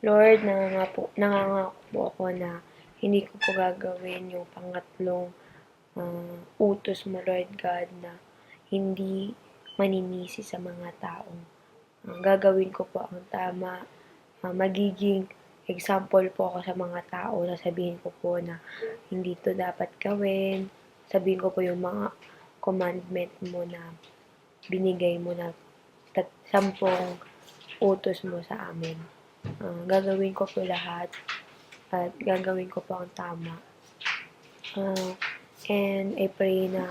Lord, nangangako po ako na hindi ko po gagawin yung pangatlong utos mo, Lord God, na hindi maninisi sa mga taong gagawin ko po ang tama, magiging example po ako sa mga tao, sasabihin ko po na hindi to dapat gawin, sabihin ko po yung mga commandment mo na binigay mo na 10 utos mo sa amin. Gagawin ko po lahat at gagawin ko po ang tama. And I pray na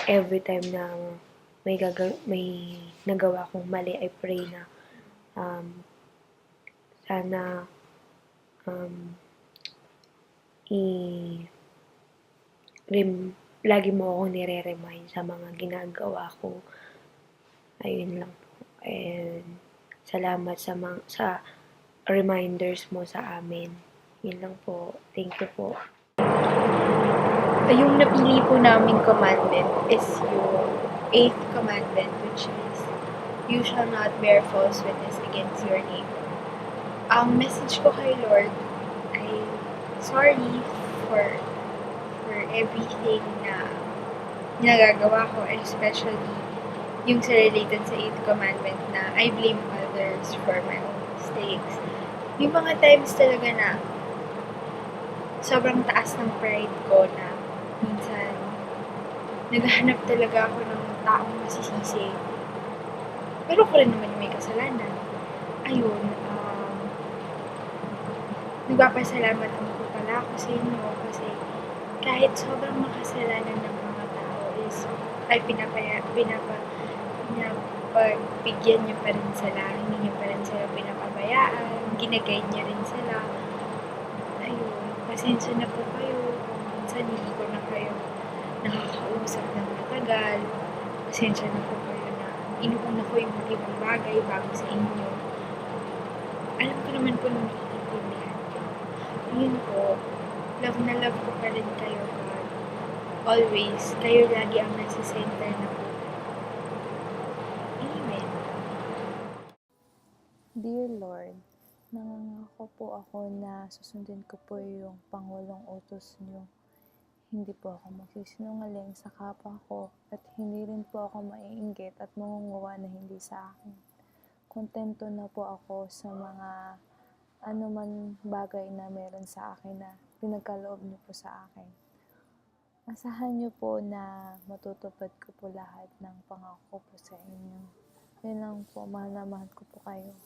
every time na may nagawa akong mali, I pray na um, sana um, i lagi mo akong nire-remind sa mga ginagawa ko. Ayun lang po. And salamat sa reminders mo sa amin. Yun lang po. Thank you po. Yung napili po naming commandment is yung 8th commandment, which is, you shall not bear false witness against your neighbor. Ang message ko kay Lord ay sorry for everything na nagagawa ko, especially yung sa related sa 8th commandment na I blame others for my own mistakes. Yung mga times talaga na sobrang taas ng pride ko na minsan naghahanap talaga ako ng taong masisisi. Pero ako rin naman yung may kasalanan. Ayun, nagpapasalamat po pala ako sa inyo kasi kahit sobrang makasalanan ng mga tao is ay pinapagbigyan niyo pa rin sila, hindi niyo pa rin sila pinapabayaan, ginaguide niyo rin sila. Ayun, pasensya na po kayo kung minsan hindi ko na kayo nakakausap ng matagal. Pasensya na po kayo na inuuna ko yung ibang bagay bago sa inyo. Alam ko naman po na naiintindihan ko. Yun po, love na love ko pa rin kayo, God. Always, kayo lagi ang nasa center na po. Amen. Dear Lord, nangangako po ako na susundin ko po yung pangulong utos niyo. Hindi po ako magsisinungaling sa kapwa ko at hindi rin po ako maiinggit at mangunguwa na hindi sa akin. Kontento na po ako sa mga anuman bagay na meron sa akin na pinagkaloob niyo po sa akin. Asahan niyo po na matutupad ko po lahat ng pangako ko po sa inyo. Yun lang po, mahal na mahal ko po kayo.